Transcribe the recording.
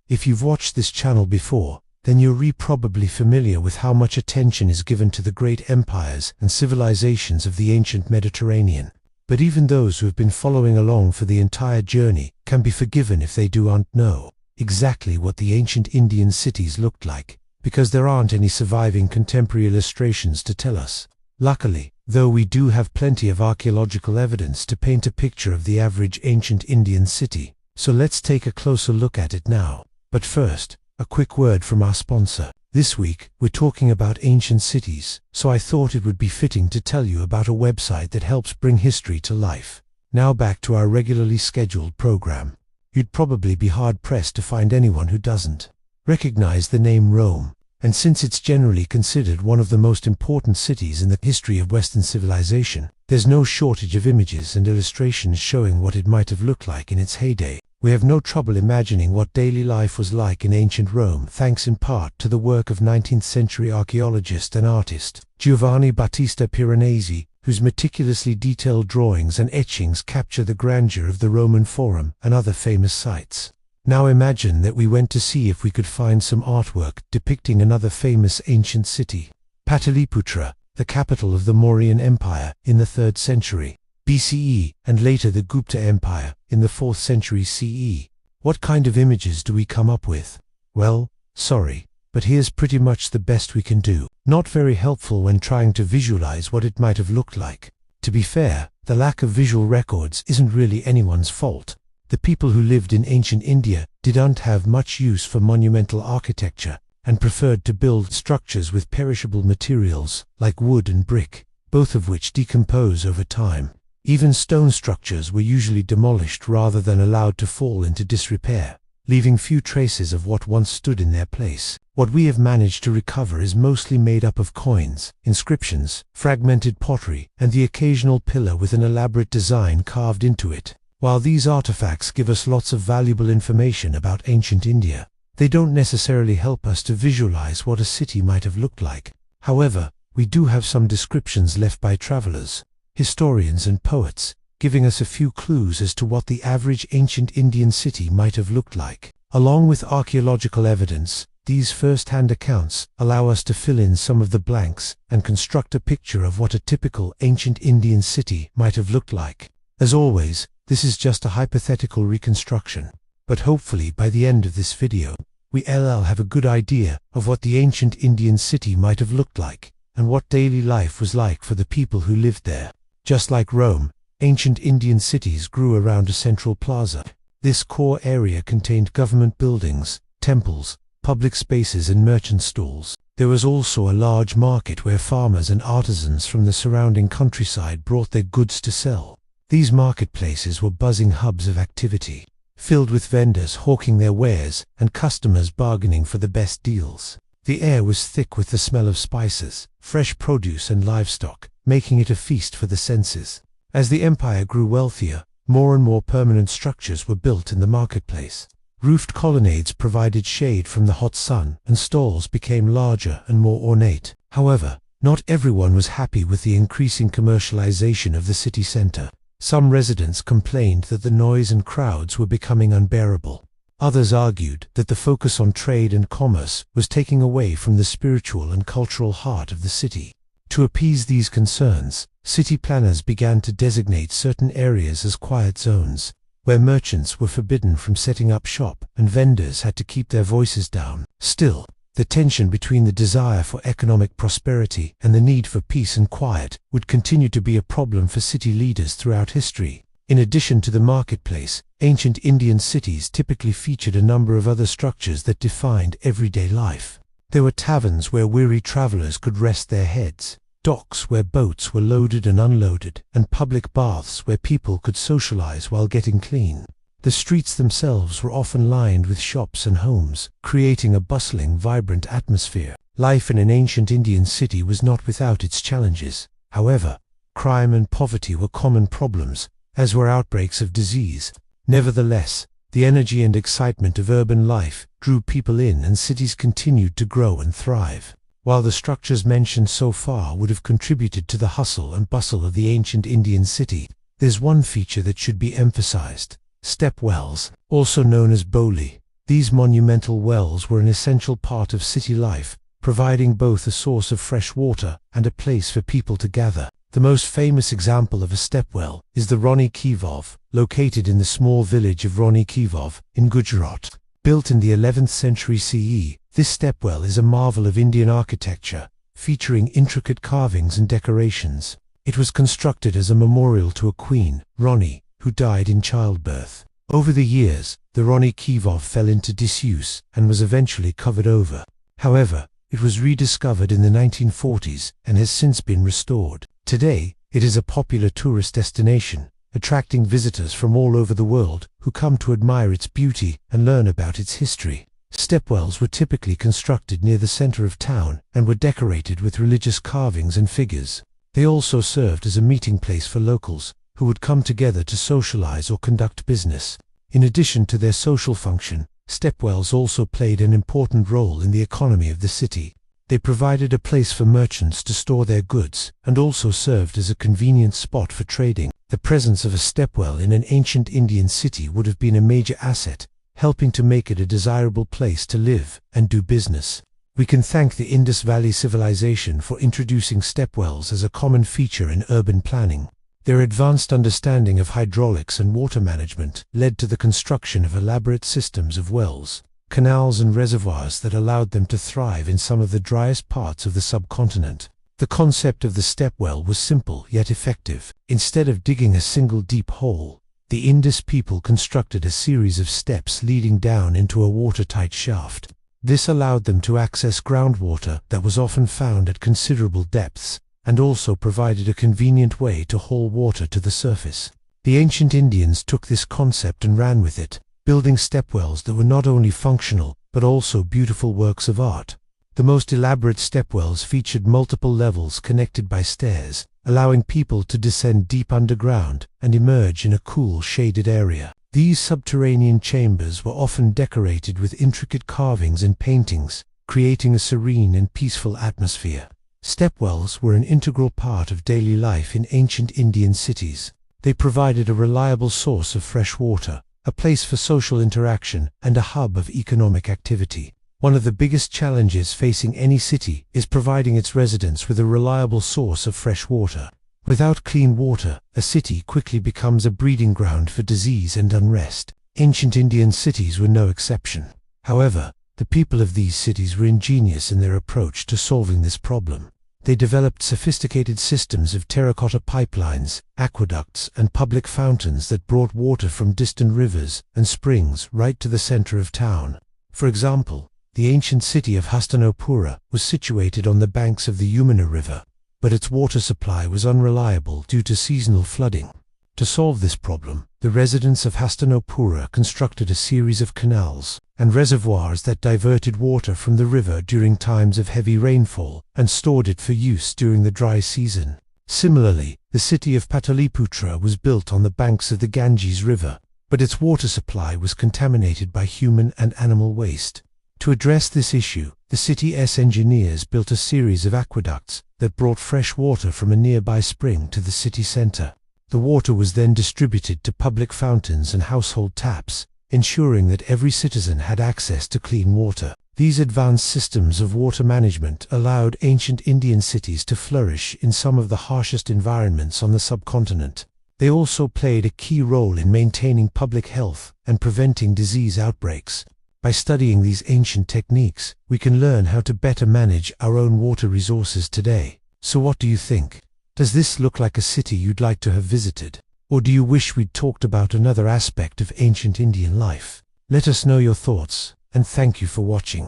If you've watched this channel before, then you're probably familiar with how much attention is given to the great empires and civilizations of the ancient Mediterranean. But even those who have been following along for the entire journey can be forgiven if they don't know exactly what the ancient Indian cities looked like, because there aren't any surviving contemporary illustrations to tell us. Luckily, though, we do have plenty of archaeological evidence to paint a picture of the average ancient Indian city, so let's take a closer look at it now. But first, a quick word from our sponsor. This week, we're talking about ancient cities, so I thought it would be fitting to tell you about a website that helps bring history to life. Now back to our regularly scheduled program. You'd probably be hard-pressed to find anyone who doesn't recognize the name Rome, and since it's generally considered one of the most important cities in the history of Western civilization, there's no shortage of images and illustrations showing what it might have looked like in its heyday. We have no trouble imagining what daily life was like in ancient Rome, thanks in part to the work of 19th-century archaeologist and artist Giovanni Battista Piranesi, whose meticulously detailed drawings and etchings capture the grandeur of the Roman Forum and other famous sites. Now imagine that we went to see if we could find some artwork depicting another famous ancient city, Pataliputra, the capital of the Mauryan Empire in the 3rd century BCE, and later the Gupta Empire in the 4th century CE. What kind of images do we come up with? Well, sorry, but here's pretty much the best we can do. Not very helpful when trying to visualize what it might have looked like. To be fair, the lack of visual records isn't really anyone's fault. The people who lived in ancient India didn't have much use for monumental architecture and preferred to build structures with perishable materials like wood and brick, both of which decompose over time. Even stone structures were usually demolished rather than allowed to fall into disrepair, leaving few traces of what once stood in their place. What we have managed to recover is mostly made up of coins, inscriptions, fragmented pottery, and the occasional pillar with an elaborate design carved into it. While these artifacts give us lots of valuable information about ancient India, they don't necessarily help us to visualize what a city might have looked like. However, we do have some descriptions left by travelers, historians and poets, giving us a few clues as to what the average ancient Indian city might have looked like. Along with archaeological evidence, these first-hand accounts allow us to fill in some of the blanks and construct a picture of what a typical ancient Indian city might have looked like. As always, this is just a hypothetical reconstruction, but hopefully by the end of this video, we'll have a good idea of what the ancient Indian city might have looked like and what daily life was like for the people who lived there. Just like Rome, ancient Indian cities grew around a central plaza. This core area contained government buildings, temples, public spaces and merchant stalls. There was also a large market where farmers and artisans from the surrounding countryside brought their goods to sell. These marketplaces were buzzing hubs of activity, filled with vendors hawking their wares and customers bargaining for the best deals. The air was thick with the smell of spices, fresh produce and livestock, making it a feast for the senses. As the empire grew wealthier, more and more permanent structures were built in the marketplace. Roofed colonnades provided shade from the hot sun, and stalls became larger and more ornate. However, not everyone was happy with the increasing commercialization of the city center. Some residents complained that the noise and crowds were becoming unbearable. Others argued that the focus on trade and commerce was taking away from the spiritual and cultural heart of the city. To appease these concerns, city planners began to designate certain areas as quiet zones, where merchants were forbidden from setting up shop and vendors had to keep their voices down. Still, the tension between the desire for economic prosperity and the need for peace and quiet would continue to be a problem for city leaders throughout history. In addition to the marketplace, ancient Indian cities typically featured a number of other structures that defined everyday life. There were taverns where weary travelers could rest their heads, docks where boats were loaded and unloaded, and public baths where people could socialize while getting clean. The streets themselves were often lined with shops and homes, creating a bustling, vibrant atmosphere. Life in an ancient Indian city was not without its challenges. However, crime and poverty were common problems, as were outbreaks of disease. Nevertheless, the energy and excitement of urban life drew people in and cities continued to grow and thrive. While the structures mentioned so far would have contributed to the hustle and bustle of the ancient Indian city, there's one feature that should be emphasized: step wells, also known as boli, These monumental wells were an essential part of city life, providing both a source of fresh water and a place for people to gather. The most famous example of a stepwell is the Rani Kivov, located in the small village of Rani Kivov in Gujarat. Built in the 11th century CE, this stepwell is a marvel of Indian architecture, featuring intricate carvings and decorations. It was constructed as a memorial to a queen, Rani, who died in childbirth. Over the years, the Rani Kivov fell into disuse and was eventually covered over. However, it was rediscovered in the 1940s and has since been restored. Today, it is a popular tourist destination, attracting visitors from all over the world who come to admire its beauty and learn about its history. Stepwells were typically constructed near the center of town and were decorated with religious carvings and figures. They also served as a meeting place for locals, who would come together to socialize or conduct business. In addition to their social function, stepwells also played an important role in the economy of the city. They provided a place for merchants to store their goods and also served as a convenient spot for trading. The presence of a stepwell in an ancient Indian city would have been a major asset, helping to make it a desirable place to live and do business. We can thank the Indus Valley Civilization for introducing stepwells as a common feature in urban planning. Their advanced understanding of hydraulics and water management led to the construction of elaborate systems of wells, canals and reservoirs that allowed them to thrive in some of the driest parts of the subcontinent. The concept of the stepwell was simple yet effective. Instead of digging a single deep hole, the Indus people constructed a series of steps leading down into a watertight shaft. This allowed them to access groundwater that was often found at considerable depths, and also provided a convenient way to haul water to the surface. The ancient Indians took this concept and ran with it, building stepwells that were not only functional, but also beautiful works of art. The most elaborate stepwells featured multiple levels connected by stairs, allowing people to descend deep underground and emerge in a cool, shaded area. These subterranean chambers were often decorated with intricate carvings and paintings, creating a serene and peaceful atmosphere. Stepwells were an integral part of daily life in ancient Indian cities. They provided a reliable source of fresh water, a place for social interaction, and a hub of economic activity. One of the biggest challenges facing any city is providing its residents with a reliable source of fresh water. Without clean water, a city quickly becomes a breeding ground for disease and unrest. Ancient Indian cities were no exception. However, the people of these cities were ingenious in their approach to solving this problem. They developed sophisticated systems of terracotta pipelines, aqueducts, and public fountains that brought water from distant rivers and springs right to the center of town. For example, the ancient city of Hastinapura was situated on the banks of the Yamuna River, but its water supply was unreliable due to seasonal flooding. To solve this problem, the residents of Hastinapura constructed a series of canals and reservoirs that diverted water from the river during times of heavy rainfall and stored it for use during the dry season. Similarly, the city of Pataliputra was built on the banks of the Ganges River, but its water supply was contaminated by human and animal waste. To address this issue, the city's engineers built a series of aqueducts that brought fresh water from a nearby spring to the city center. The water was then distributed to public fountains and household taps, ensuring that every citizen had access to clean water. These advanced systems of water management allowed ancient Indian cities to flourish in some of the harshest environments on the subcontinent. They also played a key role in maintaining public health and preventing disease outbreaks. By studying these ancient techniques, we can learn how to better manage our own water resources today. So what do you think? Does this look like a city you'd like to have visited? Or do you wish we'd talked about another aspect of ancient Indian life? Let us know your thoughts, and thank you for watching.